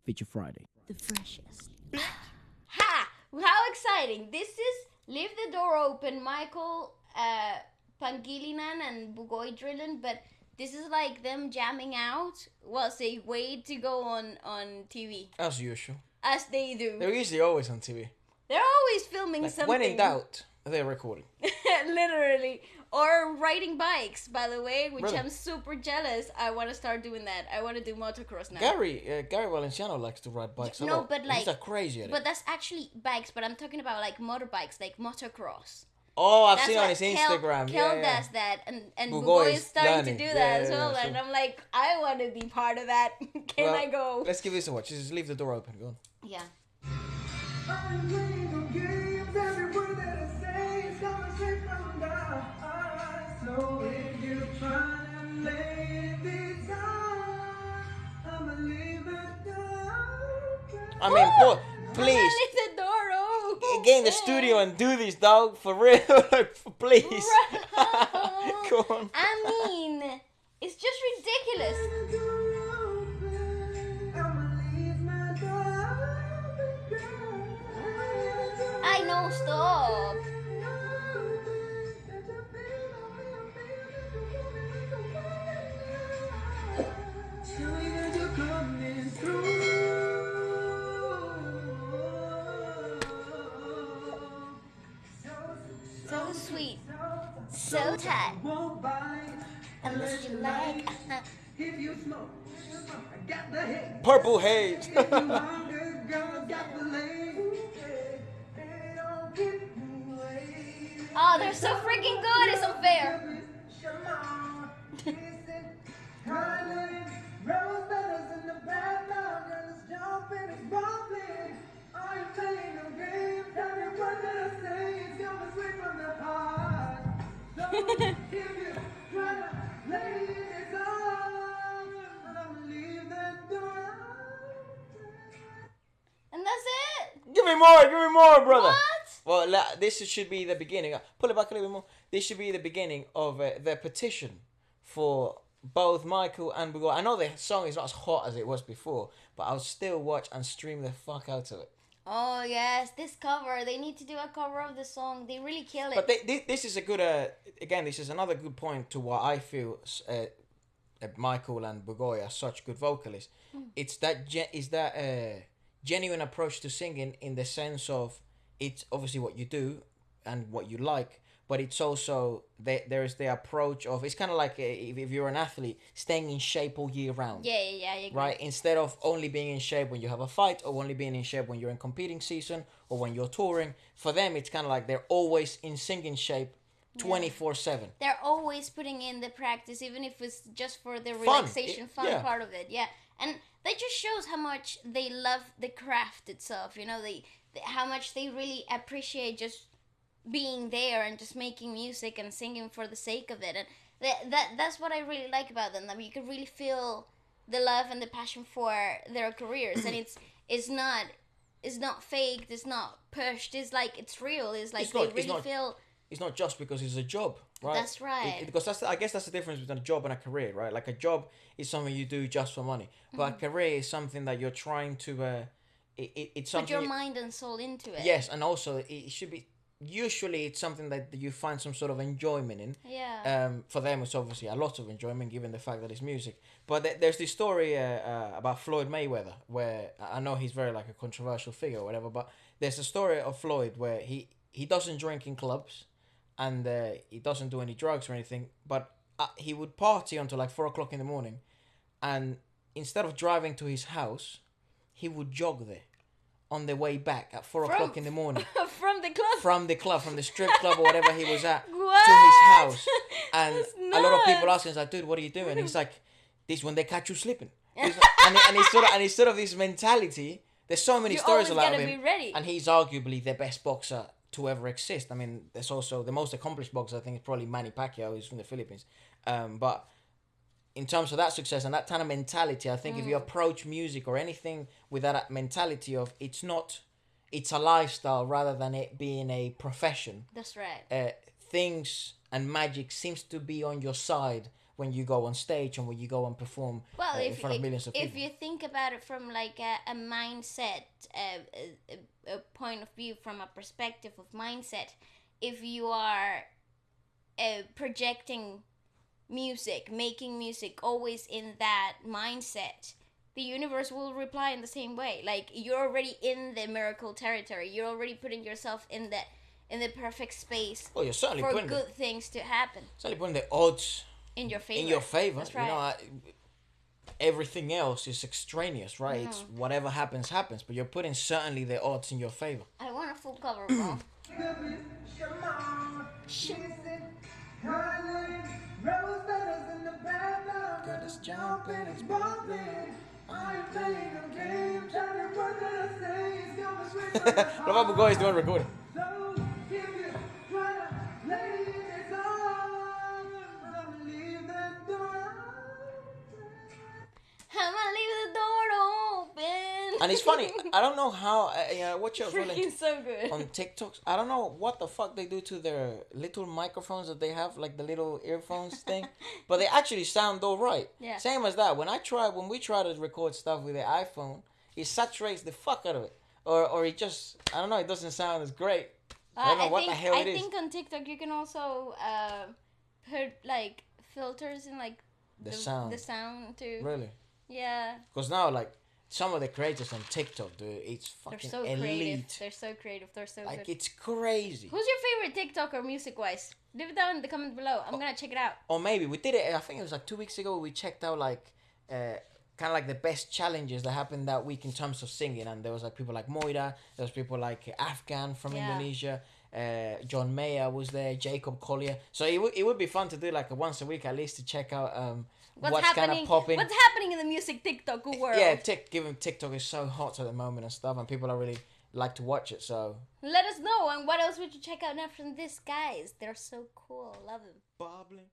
Feature Friday. The freshest. Ha! How exciting! This is Leave the Door Open, Michael, Pangilinan, and Bugoy Drilon, but this is like them jamming out whilst they wait to go on TV. As usual. As they do. They're usually always on TV. They're always filming something. When in doubt, they're recording. Literally. Or riding bikes, by the way, which Really? I'm super jealous. I want to start doing that. I want to do motocross now. Gary Valenciano likes to ride bikes a No, lot. but like... He's crazy at But it. that's actually bikes, but I'm talking about like motorbikes, like motocross. Oh, I've That's seen on what his Instagram. Khel yeah. does that, and Bugoy Bugoy is is starting learning. to do that Yeah, as well. yeah, And so- I'm like, I want to be part of that. Can Well, I go? Let's give this a watch. Just leave the door open. Go on. Yeah. I'm playing no games. Every word that I say is coming straight from the heart. So if you're trying to lay this on, I'ma leave it down. I mean, Woo! please, Leave the door open. get in the studio and do this, dog. For real. Like, please. Bro. Go on. I mean, it's just ridiculous. I'ma leave my door open, girl. I know, stop. Knowing that you're coming through. So sweet. So tight. Won't bite Unless you like. if you smoke. I got the hate. Purple haze. If you hunger, girl, got the lane. Hey, don't keep me waiting. Oh, they're so freaking good. It's unfair. Shema, kissing, cuddling, rose petals in the background, girl, it's jumping, it's bumping. I ain't playing no games. Every word that I say is coming straight from the heart. So if you try to lay this on, I'ma leave that door open. And that's it. Give me more, brother. What? Well, this should be the beginning. Pull it back a little bit more. This should be the beginning of the petition for both Michael and Bugoy. I know the song is not as hot as it was before, but I'll still watch and stream the fuck out of it. Oh, yes. This cover. They need to do a cover of the song. They really kill it. But this is a good, again, this is another good point to why I feel Michael and Bugoy are such good vocalists. It's that genuine approach to singing in the sense of it's obviously what you do and what you like, but it's also there is the approach of it's kind of like if you're an athlete staying in shape all year round. yeah, I agree. Right, instead of only being in shape when you have a fight or only being in shape when you're in competing season or when you're touring. For them, it's kind of like they're always in singing shape 24/7. They're always putting in the practice, even if it's just for the relaxation, fun yeah. part of it. Yeah, and that just shows how much they love the craft itself. You know, they how much they really appreciate just being there and just making music and singing for the sake of it. And that's what I really like about them. I mean, you can really feel the love and the passion for their careers, and it's not faked. It's not pushed. It's like it's real. It's like they really feel. It's not just because it's a job, right? That's right. Because I guess that's the difference between a job and a career, right? Like a job is something you do just for money, but a career is something that you're trying to. It's something. Put your mind and soul into it. Yes, and also it should be. Usually, it's something that you find some sort of enjoyment in. Yeah. For them, it's obviously a lot of enjoyment given the fact that it's music. But there's this story about Floyd Mayweather, where I know he's very like a controversial figure or whatever. But there's a story of Floyd where he doesn't drink in clubs, and he doesn't do any drugs or anything. But he would party until like 4 o'clock in the morning, and instead of driving to his house, he would jog there on the way back at 4 o'clock in the morning. From the club. From the strip club or whatever he was at, What? to his house. And That's a lot of people nuts. ask him, like, dude, what are you doing? He's like, this when they catch you sleeping. And he's sort of this mentality. There's so many You stories always about gotta him. be ready. And he's arguably the best boxer to ever exist. I mean, there's also the most accomplished boxer, I think, is probably Manny Pacquiao, who's from the Philippines. But in terms of that success and that kind of mentality, I think if you approach music or anything with that mentality of it's a lifestyle rather than it being a profession, That's right. things and magic seems to be on your side when you go on stage and when you go and perform Well, in front of millions of if people. you think about it from like a mindset, a point of view, from a perspective of mindset, if you are projecting music, making music, always in that mindset, the universe will reply in the same way. Like, you're already in the miracle territory. You're already putting yourself in the perfect space Well, you're certainly for putting good things to happen the odds in your favor. in your favor. That's right. You know, everything else is extraneous, right? Mm-hmm. It's whatever happens, happens. But you're putting certainly the odds in your favor. I want a full cover, bro. Goodness, jumping is bubbling. I ain't playing no game. Tell me what did I say? It's going straight from the heart. Bugoy is doing recording. So if you try to lay it on, don't leave that door open. I'm gonna leave the door open. And it's funny. I don't know how. Watch out, Freaking so good. on TikToks. I don't know what the fuck they do to their little microphones that they have, like the little earphones thing, but they actually sound all right. Yeah. Same as that. When we try to record stuff with the iPhone, it saturates the fuck out of it, or it just, I don't know. It doesn't sound as great. I don't know what the hell it is. I think on TikTok you can also put like filters in like The sound. The sound too. Really? Yeah. Because now, like, some of the creators on TikTok, dude, it's They're fucking so elite. creative. They're so creative. They're so Like, good. it's crazy. Who's your favorite TikToker music wise? Leave it down in the comment below. I'm gonna check it out. Or maybe we did it. I think it was like 2 weeks ago. We checked out like kind of like the best challenges that happened that week in terms of singing, and there was like people like Moira. There was people like Afghan from Yeah. Indonesia. John Mayer was there. Jacob Collier. So it would be fun to do like a once a week at least to check out what's kind of popping. What's happening in the music TikTok world? Yeah, given TikTok is so hot at the moment and stuff, and people are really like to watch it. So let us know. And what else would you check out now from these guys? They're so cool. Love them. Bobbling.